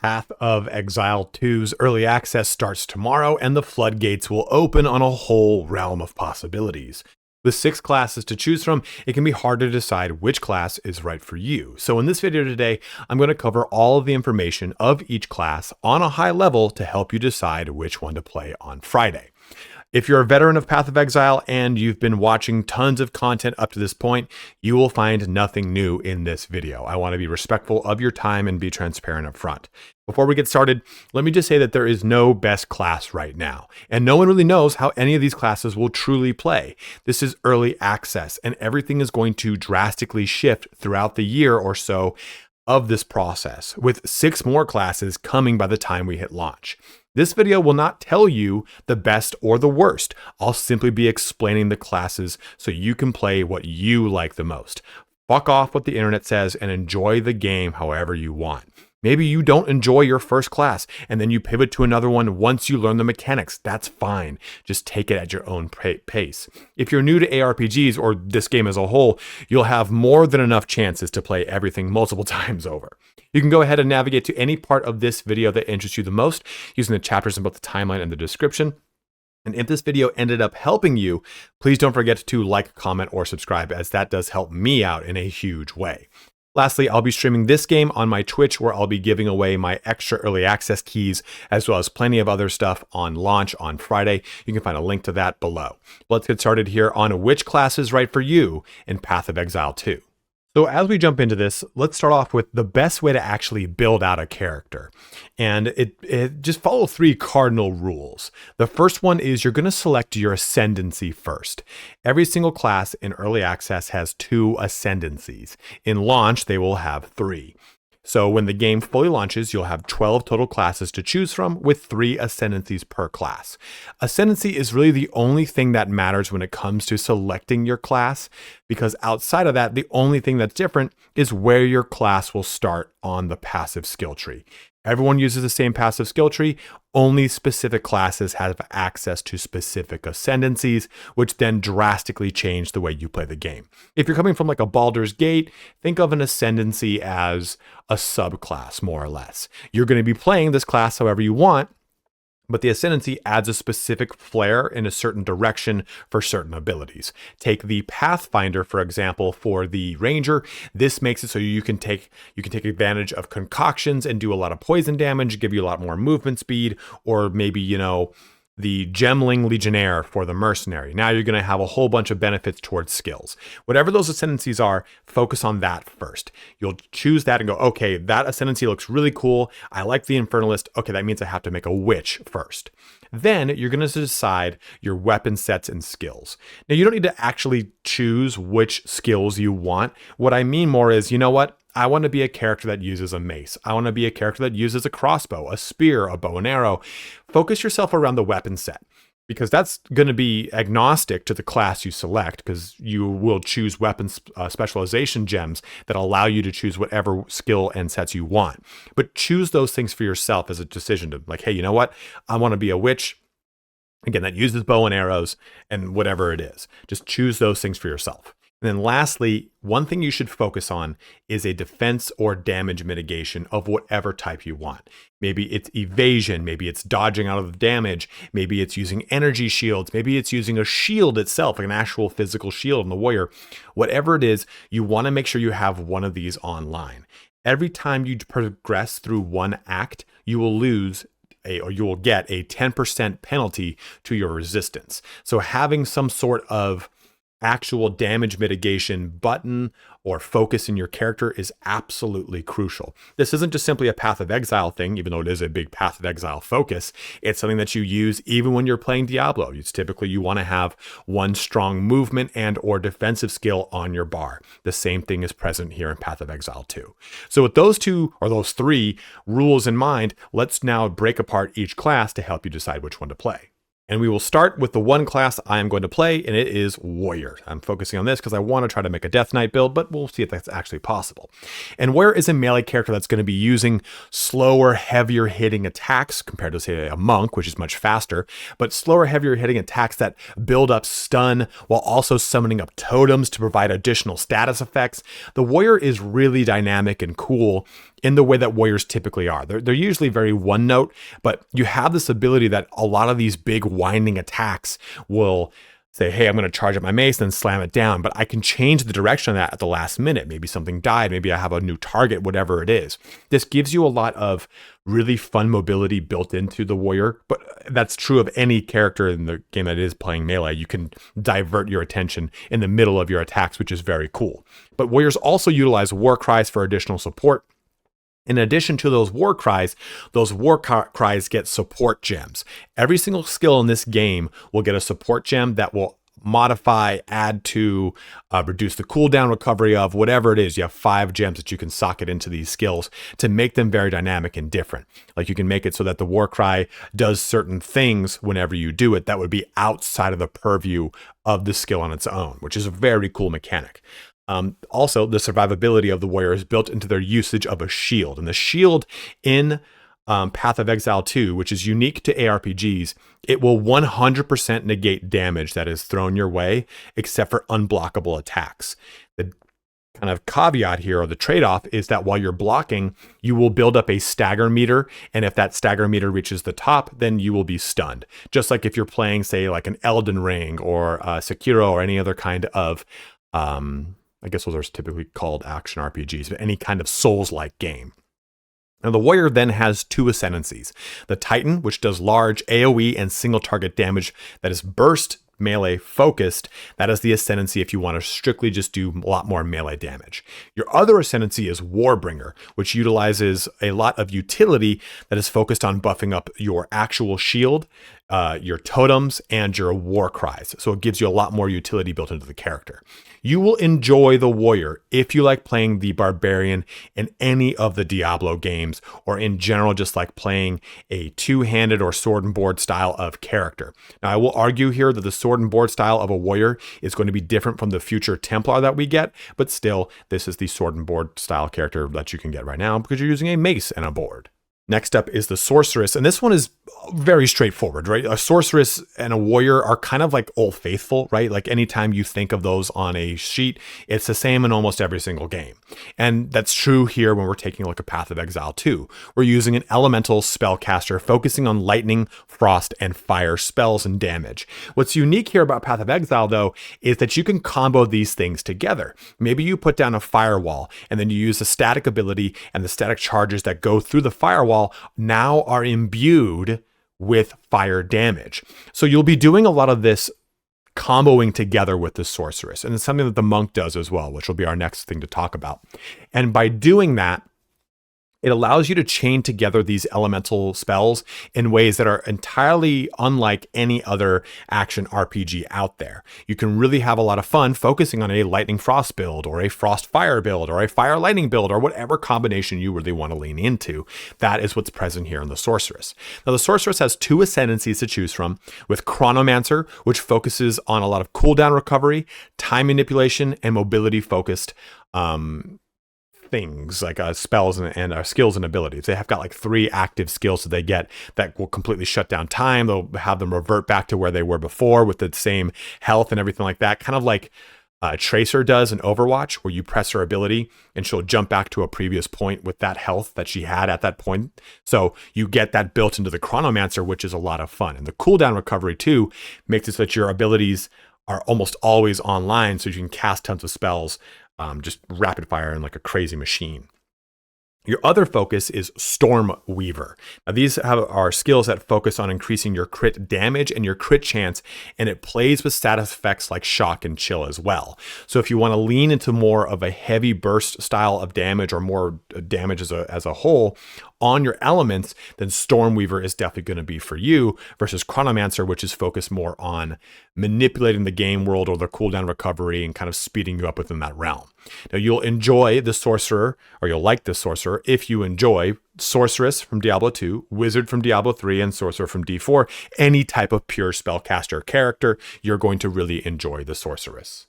Path of Exile 2's early access starts tomorrow, and the floodgates will open on a whole realm of possibilities. With 6 classes to choose from, it can be hard to decide which class is right for you. So in this video today, I'm going to cover all of the information of each class on a high level to help you decide which one to play on Friday. If you're a veteran of Path of Exile and you've been watching tons of content up to this point, you will find nothing new in this video. I want to be respectful of your time and be transparent up front. Before we get started, let me just say that there is no best class right now, and no one really knows how any of these classes will truly play. This is early access, and everything is going to drastically shift throughout the year or so of this process, with 6 more classes coming by the time we hit launch. This video will not tell you the best or the worst. I'll simply be explaining the classes so you can play what you like the most. Fuck off what the internet says and enjoy the game however you want. Maybe you don't enjoy your first class and then you pivot to another one once you learn the mechanics. That's fine. Just take it at your own pace. If you're new to ARPGs or this game as a whole, you'll have more than enough chances to play everything multiple times over. You can go ahead and navigate to any part of this video that interests you the most using the chapters in both the timeline and the description. And if this video ended up helping you, please don't forget to like, comment, or subscribe, as that does help me out in a huge way. Lastly, I'll be streaming this game on my Twitch, where I'll be giving away my extra early access keys, as well as plenty of other stuff on launch on Friday. You can find a link to that below. Let's get started here on which class is right for you in Path of Exile 2. So as we jump into this, let's start off with the best way to actually build out a character. And it just follow 3 cardinal rules. The first one is you're going to select your ascendancy first. Every single class in early access has 2 ascendancies. In launch, they will have 3. So when the game fully launches, you'll have 12 total classes to choose from, with 3 ascendancies per class. Ascendancy is really the only thing that matters when it comes to selecting your class, because outside of that, the only thing that's different is where your class will start on the passive skill tree. Everyone uses the same passive skill tree, only specific classes have access to specific ascendancies, which then drastically change the way you play the game. If you're coming from like a Baldur's Gate, think of an ascendancy as a subclass, more or less. You're going to be playing this class however you want, but the ascendancy adds a specific flair in a certain direction for certain abilities. Take the Pathfinder, for example, for the Ranger. This makes it so you can take advantage of concoctions and do a lot of poison damage, give you a lot more movement speed, or maybe, the Gemling Legionnaire for the Mercenary. Now you're going to have a whole bunch of benefits towards skills. Whatever those ascendancies are, focus on that first. You'll choose that and go, okay, that ascendancy looks really cool. I like the Infernalist. Okay, that means I have to make a Witch first. Then you're going to decide your weapon sets and skills. Now you don't need to actually choose which skills you want. What I mean more is, you know what? I want to be a character that uses a mace. I want to be a character that uses a crossbow, a spear, a bow and arrow. Focus yourself around the weapon set, because that's going to be agnostic to the class you select, because you will choose weapon specialization gems that allow you to choose whatever skill and sets you want. But choose those things for yourself as a decision to, like, hey, you know what? I want to be a witch, again, that uses bow and arrows and whatever it is. Just choose those things for yourself. And then lastly, one thing you should focus on is a defense or damage mitigation of whatever type you want. Maybe it's evasion, maybe it's dodging out of the damage, maybe it's using energy shields, maybe it's using a shield itself, like an actual physical shield on the warrior. Whatever it is, you want to make sure you have one of these online. Every time you progress through one act, you will you will get a 10% penalty to your resistance. So having some sort of actual damage mitigation button or focus in your character is absolutely crucial. This isn't just simply a Path of Exile thing, even though it is a big Path of Exile focus. It's something that you use even when you're playing Diablo. It's typically you want to have one strong movement and or defensive skill on your bar. The same thing is present here in Path of Exile 2. So with those 3 rules in mind, let's now break apart each class to help you decide which one to play. And we will start with the one class I am going to play, and it is Warrior. I'm focusing on this because I want to try to make a Death Knight build, but we'll see if that's actually possible. And Warrior is a melee character that's going to be using slower, heavier hitting attacks compared to, say, a Monk, which is much faster, but slower, heavier hitting attacks that build up stun while also summoning up totems to provide additional status effects. The Warrior is really dynamic and cool in the way that warriors typically are. They're usually very one note, but you have this ability that a lot of these big winding attacks will say, hey, I'm going to charge up my mace, then slam it down. But I can change the direction of that at the last minute. Maybe something died. Maybe I have a new target, whatever it is. This gives you a lot of really fun mobility built into the warrior. But that's true of any character in the game that is playing melee. You can divert your attention in the middle of your attacks, which is very cool. But warriors also utilize war cries for additional support. In addition to those war cries get support gems. Every single skill in this game will get a support gem that will modify, add to, reduce the cooldown recovery of, whatever it is. You have 5 gems that you can socket into these skills to make them very dynamic and different. Like you can make it so that the war cry does certain things whenever you do it that would be outside of the purview of the skill on its own, which is a very cool mechanic. Also, the survivability of the warrior is built into their usage of a shield. And the shield in Path of Exile 2, which is unique to ARPGs, it will 100% negate damage that is thrown your way, except for unblockable attacks. The kind of caveat here, or the trade-off, is that while you're blocking, you will build up a stagger meter, and if that stagger meter reaches the top, then you will be stunned. Just like if you're playing, say, like an Elden Ring or Sekiro or any other kind of I guess those are typically called action RPGs, but any kind of Souls-like game. Now, the warrior then has 2 ascendancies. The Titan, which does large AoE and single target damage that is burst melee focused. That is the ascendancy if you want to strictly just do a lot more melee damage. Your other ascendancy is Warbringer, which utilizes a lot of utility that is focused on buffing up your actual shield, your totems, and your war cries. So it gives you a lot more utility built into the character. You will enjoy the warrior if you like playing the barbarian in any of the Diablo games, or in general just like playing a two-handed or sword and board style of character. Now, I will argue here that the sword and board style of a warrior is going to be different from the future Templar that we get, but still, this is the sword and board style character that you can get right now because you're using a mace and a board. Next up is the Sorceress, and this one is very straightforward, right? A Sorceress and a Warrior are kind of like Old Faithful, right? Like anytime you think of those on a sheet, it's the same in almost every single game. And that's true here when we're taking a look at Path of Exile 2. We're using an elemental spellcaster focusing on lightning, frost, and fire spells and damage. What's unique here about Path of Exile, though, is that you can combo these things together. Maybe you put down a firewall, and then you use the static ability, and the static charges that go through the firewall now are imbued with fire damage. So you'll be doing a lot of this comboing together with the Sorceress. And it's something that the Monk does as well, which will be our next thing to talk about. And by doing that, it allows you to chain together these elemental spells in ways that are entirely unlike any other action RPG out there. You can really have a lot of fun focusing on a lightning frost build, or a frost fire build, or a fire lightning build, or whatever combination you really want to lean into. That is what's present here in the Sorceress. Now, the Sorceress has 2 ascendancies to choose from, with Chronomancer, which focuses on a lot of cooldown recovery, time manipulation, and mobility focused things like spells and skills and abilities. They have got like 3 active skills that they get that will completely shut down time. They'll have them revert back to where they were before with the same health and everything like that. Kind of like Tracer does in Overwatch, where you press her ability and she'll jump back to a previous point with that health that she had at that point. So you get that built into the Chronomancer, which is a lot of fun. And the cooldown recovery too makes it so that your abilities are almost always online, so you can cast tons of spells just rapid fire and like a crazy machine. Your other focus is Storm Weaver. Now, these are skills that focus on increasing your crit damage and your crit chance, and it plays with status effects like shock and chill as well. So if you want to lean into more of a heavy burst style of damage, or more damage as a whole on your elements, then Stormweaver is definitely going to be for you, versus Chronomancer, which is focused more on manipulating the game world or the cooldown recovery and kind of speeding you up within that realm. Now, you'll enjoy the Sorcerer, or you'll like the Sorcerer if you enjoy Sorceress from Diablo 2, Wizard from Diablo 3, and Sorcerer from D4. Any type of pure spellcaster character, you're going to really enjoy the Sorceress.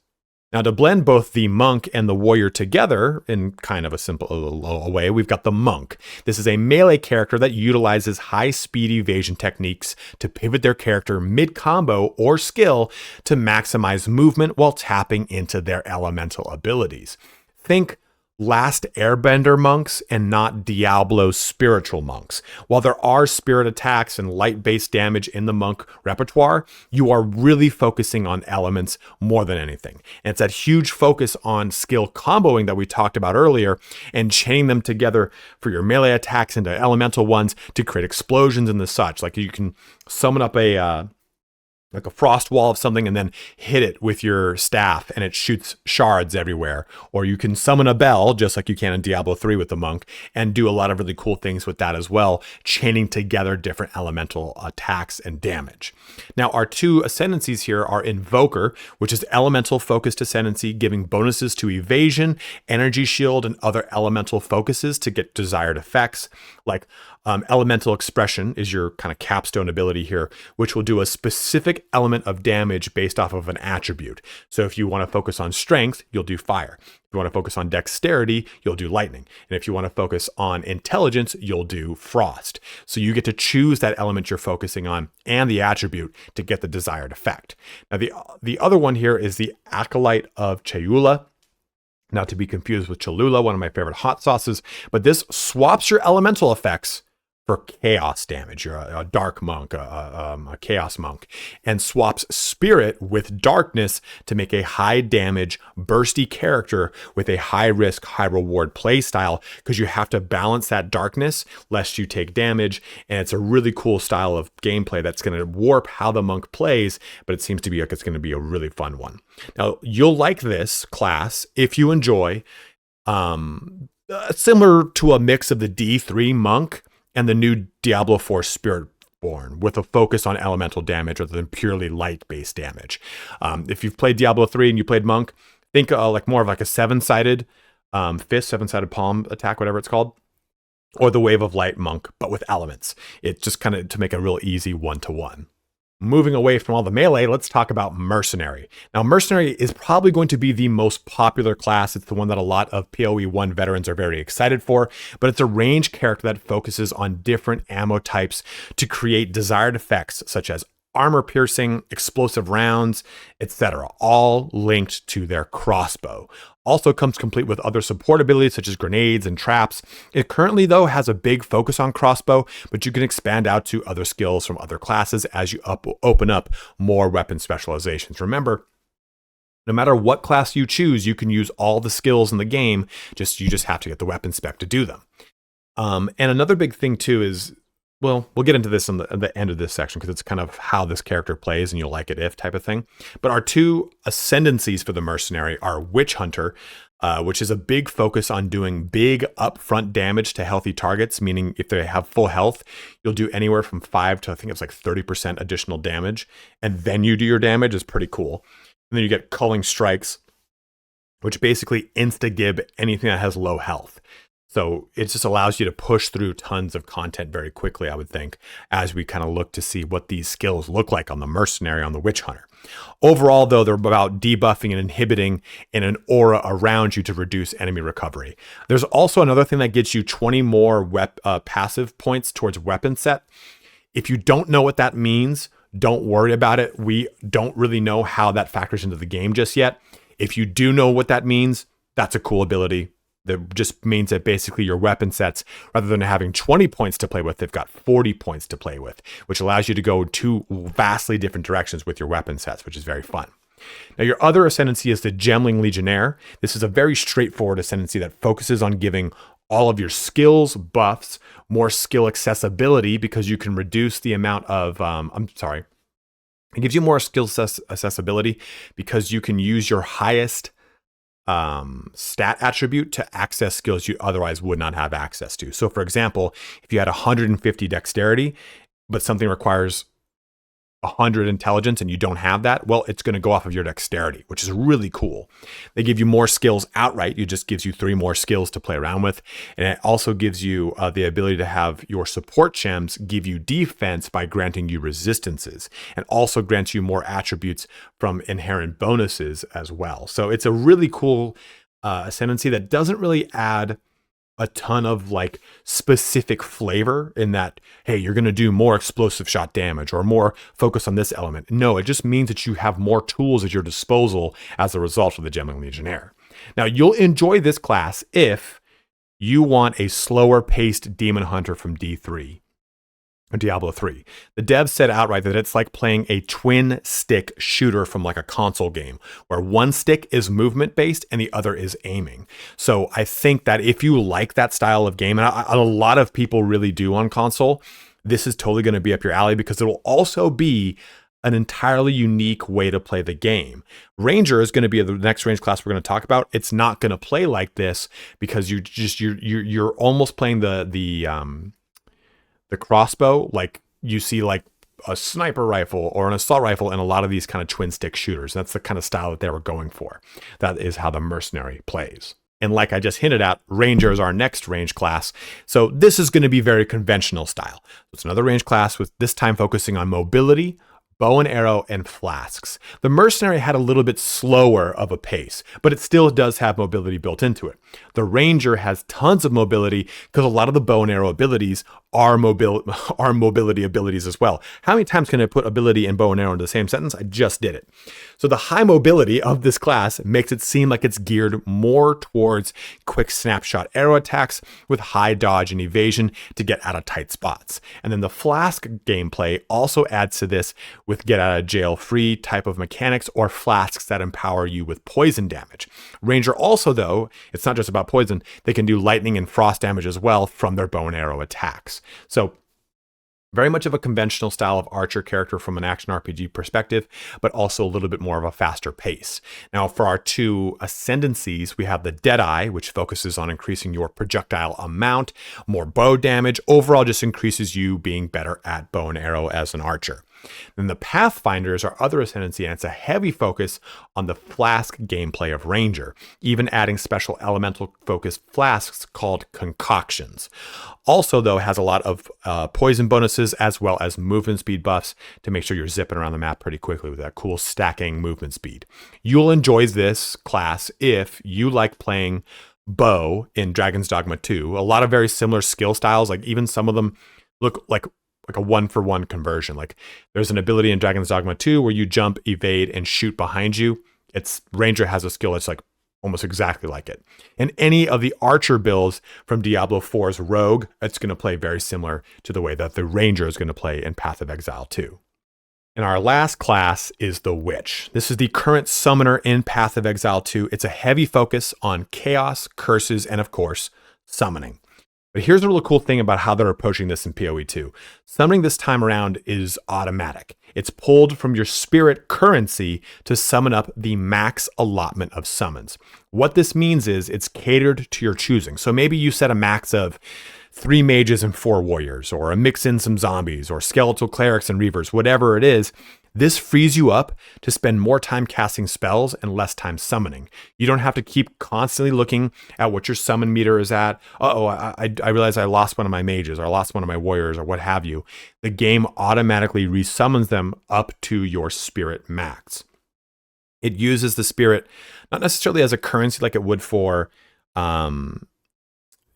Now, to blend both the Monk and the Warrior together in kind of a simple way, we've got the Monk. This is a melee character that utilizes high-speed evasion techniques to pivot their character mid-combo or skill to maximize movement while tapping into their elemental abilities. Think Last Airbender monks and not Diablo spiritual monks. While there are spirit attacks and light-based damage in the monk repertoire, you are really focusing on elements more than anything. And it's that huge focus on skill comboing that we talked about earlier and chaining them together for your melee attacks into elemental ones to create explosions and the such. Like you can summon up a frost wall of something and then hit it with your staff and it shoots shards everywhere. Or you can summon a bell, just like you can in Diablo 3 with the monk, and do a lot of really cool things with that as well, chaining together different elemental attacks and damage. Now, our two ascendancies here are Invoker, which is elemental focused ascendancy, giving bonuses to evasion, energy shield, and other elemental focuses to get desired effects. Like elemental expression is your kind of capstone ability here, which will do a specific element of damage based off of an attribute. So if you want to focus on strength, you'll do fire. If you want to focus on dexterity, you'll do lightning. And if you want to focus on intelligence, you'll do frost. So you get to choose that element you're focusing on and the attribute to get the desired effect. Now, the other one here is the Acolyte of Cholula. Not to be confused with Cholula, one of my favorite hot sauces, but this swaps your elemental effects for chaos damage. You're a dark monk, a chaos monk, and swaps spirit with darkness to make a high damage, bursty character with a high risk, high reward play style, because you have to balance that darkness lest you take damage. And it's a really cool style of gameplay that's going to warp how the monk plays, but it seems to be like it's going to be a really fun one. Now, you'll like this class if you enjoy similar to a mix of the D3 monk and the new Diablo 4 Spiritborn, with a focus on elemental damage rather than purely light-based damage. If you've played Diablo 3 and you played monk, think like more of like a seven-sided fist, seven-sided palm attack, whatever it's called, or the Wave of Light monk, but with elements. It's just kind of to make a real easy one-to-one. Moving away from all the melee, let's talk about Mercenary. Now, Mercenary is probably going to be the most popular class. It's the one that a lot of PoE 1 veterans are very excited for, but it's a range character that focuses on different ammo types to create desired effects such as armor piercing, explosive rounds, etc., all linked to their crossbow. Also comes complete with other support abilities such as grenades and traps. It currently, though, has a big focus on crossbow, but you can expand out to other skills from other classes as you open up more weapon specializations. Remember, no matter what class you choose, you can use all the skills in the game. You just have to get the weapon spec to do them. And another big thing, too, is, well, we'll get into this at the end of this section because it's kind of how this character plays and you'll like it if type of thing. But our two ascendancies for the Mercenary are Witch Hunter, which is a big focus on doing big upfront damage to healthy targets, meaning if they have full health, you'll do anywhere from 5 to I think it's like 30% additional damage. And then you do your damage. Is pretty cool. And then you get Culling Strikes, which basically insta-gib anything that has low health. So it just allows you to push through tons of content very quickly, I would think, as we kind of look to see what these skills look like on the Mercenary, on the Witch Hunter. Overall, though, they're about debuffing and inhibiting in an aura around you to reduce enemy recovery. There's also another thing that gets you 20 more passive points towards weapon set. If you don't know what that means, don't worry about it. We don't really know how that factors into the game just yet. If you do know what that means, that's a cool ability. That just means that basically your weapon sets, rather than having 20 points to play with, they've got 40 points to play with, which allows you to go two vastly different directions with your weapon sets, which is very fun. Now, your other ascendancy is the Gemling Legionnaire. This is a very straightforward ascendancy that focuses on giving all of your skills buffs more skill accessibility because you can reduce the amount of, it gives you more skill accessibility because you can use your highest stat attribute to access skills you otherwise would not have access to. So for example, if you had 150 dexterity, but something requires 100 intelligence and you don't have that, well, it's going to go off of your dexterity, which is really cool. They give you more skills outright. It just gives you 3 more skills to play around with. And it also gives you the ability to have your support gems give you defense by granting you resistances, and also grants you more attributes from inherent bonuses as well. So it's a really cool ascendancy that doesn't really add a ton of like specific flavor in that, hey, you're going to do more explosive shot damage or more focus on this element. No, it just means that you have more tools at your disposal as a result of the Gemling Legionnaire. Now, you'll enjoy this class if you want a slower paced Demon Hunter from D3. Diablo 3. The devs said outright that it's like playing a twin stick shooter from like a console game where one stick is movement based and the other is aiming. So I think that if you like that style of game, and a lot of people really do on console, this is totally going to be up your alley because it will also be an entirely unique way to play the game. Ranger is going to be the next range class we're going to talk about. It's not going to play like this because you're almost playing the crossbow like you see like a sniper rifle or an assault rifle in a lot of these kind of twin stick shooters. That's the kind of style that they were going for. That is how the Mercenary plays. And like I just hinted at, Ranger is our next range class. So this is going to be very conventional style. It's another range class with this time focusing on mobility, bow and arrow, and flasks. The Mercenary had a little bit slower of a pace, but it still does have mobility built into it. The Ranger has tons of mobility because a lot of the bow and arrow abilities are mobility abilities as well. How many times can I put ability and bow and arrow into the same sentence? I just did it. So the high mobility of this class makes it seem like it's geared more towards quick snapshot arrow attacks with high dodge and evasion to get out of tight spots. And then the flask gameplay also adds to this with get out of jail free type of mechanics or flasks that empower you with poison damage. Ranger also, though, it's not just about poison, they can do lightning and frost damage as well from their bow and arrow attacks. So very much of a conventional style of archer character from an action RPG perspective, but also a little bit more of a faster pace. Now, for our two ascendancies, we have the Deadeye, which focuses on increasing your projectile amount, more bow damage, overall just increases you being better at bow and arrow as an archer. Then the Pathfinder is our other ascendancy, and it's a heavy focus on the flask gameplay of Ranger, even adding special elemental focused flasks called concoctions. Also, though, has a lot of poison bonuses as well as movement speed buffs to make sure you're zipping around the map pretty quickly with that cool stacking movement speed. You'll enjoy this class if you like playing bow in Dragon's Dogma 2. A lot of very similar skill styles, like even some of them look like a 1-for-1 conversion. Like there's an ability in Dragon's Dogma 2 where you jump, evade, and shoot behind you. Ranger has a skill that's like almost exactly like it. And any of the archer builds from Diablo 4's Rogue, it's going to play very similar to the way that the Ranger is going to play in Path of Exile 2. And our last class is the Witch. This is the current summoner in Path of Exile 2. It's a heavy focus on chaos, curses, and of course, summoning. But here's a really cool thing about how they're approaching this in PoE 2. Summoning this time around is automatic. It's pulled from your spirit currency to summon up the max allotment of summons. What this means is it's catered to your choosing. So maybe you set a max of 3 mages and 4 warriors, or a mix in some zombies, or skeletal clerics and reavers, whatever it is. This frees you up to spend more time casting spells and less time summoning. You don't have to keep constantly looking at what your summon meter is at. I realized I lost one of my mages, or I lost one of my warriors, or what have you. The game automatically resummons them up to your spirit max. It uses the spirit not necessarily as a currency like it would for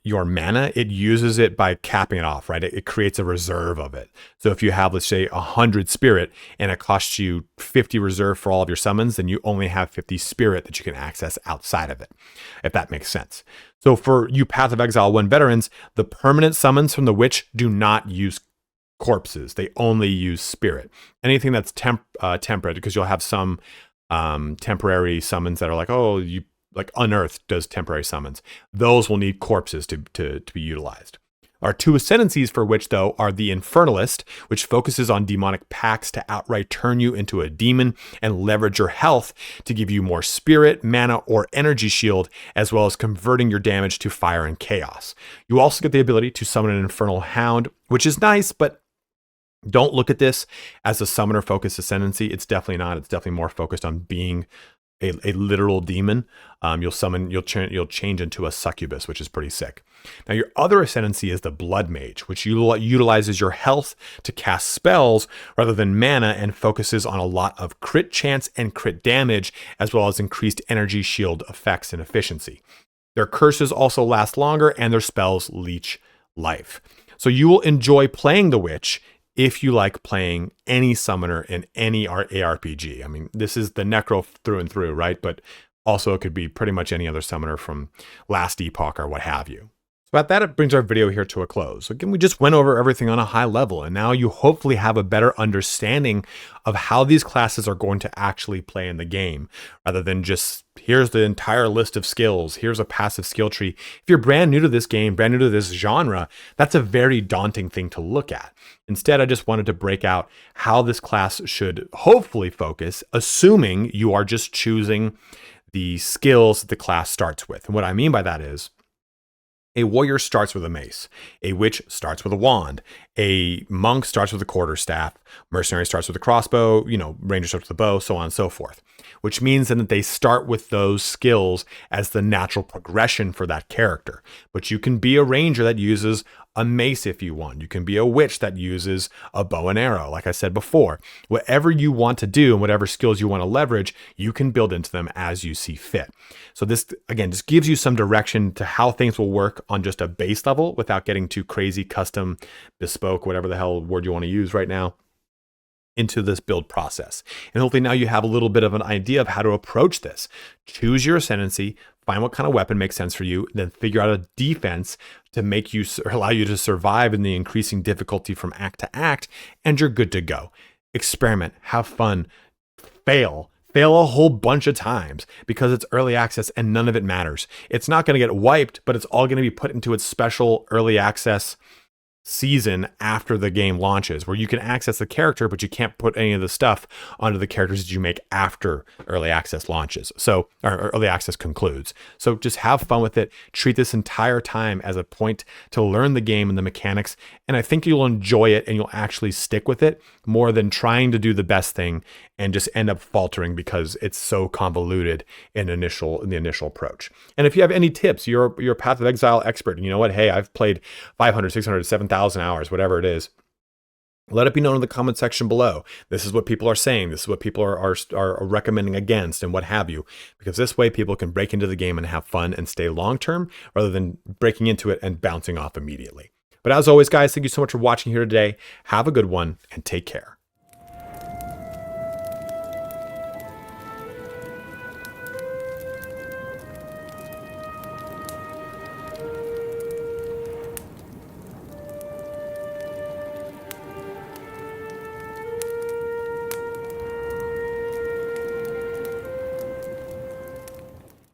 your mana. It uses it by capping it off, right? It creates a reserve of it. So if you have, let's say, 100 spirit and it costs you 50 reserve for all of your summons, then you only have 50 spirit that you can access outside of it, if that makes sense. So for you Path of Exile 1 veterans, the permanent summons from the Witch do not use corpses. They only use spirit. Anything that's temperate, because you'll have some temporary summons that are like, like Unearthed does temporary summons. Those will need corpses to be utilized. Our two ascendancies for which, though, are the Infernalist, which focuses on demonic pacts to outright turn you into a demon and leverage your health to give you more spirit, mana, or energy shield, as well as converting your damage to fire and chaos. You also get the ability to summon an Infernal Hound, which is nice, but don't look at this as a summoner-focused ascendancy. It's definitely not. It's definitely more focused on being a literal demon. You'll change into a succubus, which is pretty sick. Now, your other ascendancy is the Blood Mage, which utilizes your health to cast spells rather than mana and focuses on a lot of crit chance and crit damage, as well as increased energy shield effects and efficiency. Their curses also last longer, and their spells leech life. So you will enjoy playing the Witch if you like playing any summoner in any ARPG. I mean, this is the Necro through and through, right? But Also, it could be pretty much any other summoner from last epoch or what have you. So at that, it brings our video here to a close. Again, we just went over everything on a high level, and now you hopefully have a better understanding of how these classes are going to actually play in the game, rather than just, here's the entire list of skills, here's a passive skill tree. If you're brand new to this game, brand new to this genre, that's a very daunting thing to look at. Instead, I just wanted to break out how this class should hopefully focus, assuming you are just choosing the skills that the class starts with. And what I mean by that is, a warrior starts with a mace, a witch starts with a wand, a monk starts with a quarterstaff, mercenary starts with a crossbow, ranger starts with a bow, so on and so forth. Which means that they start with those skills as the natural progression for that character. But you can be a ranger that uses a mace if you want. You can be a witch that uses a bow and arrow, like I said before. Whatever you want to do and whatever skills you want to leverage, you can build into them as you see fit. So this, again, just gives you some direction to how things will work on just a base level without getting too crazy, custom, bespoke, whatever the hell word you want to use right now, into this build process. And hopefully now you have a little bit of an idea of how to approach this. Choose your ascendancy, find what kind of weapon makes sense for you, then figure out a defense to make you, or allow you to survive in the increasing difficulty from act to act, and you're good to go. Experiment, have fun, fail a whole bunch of times, because it's early access and none of it matters. It's not going to get wiped, but it's all going to be put into its special early access season after the game launches, where you can access the character, but you can't put any of the stuff onto the characters that you make after early access launches. So, or early access concludes. So just have fun with it. Treat this entire time as a point to learn the game and the mechanics. And I think you'll enjoy it and you'll actually stick with it more than trying to do the best thing and just end up faltering because it's so convoluted in the initial approach. And if you have any tips, you're a Path of Exile expert, and you know what? Hey, I've played 500, 600, 7,000 hours, whatever it is. Let it be known in the comment section below. This is what people are saying. This is what people are recommending against and what have you. Because this way people can break into the game and have fun and stay long-term rather than breaking into it and bouncing off immediately. But as always, guys, thank you so much for watching here today. Have a good one and take care.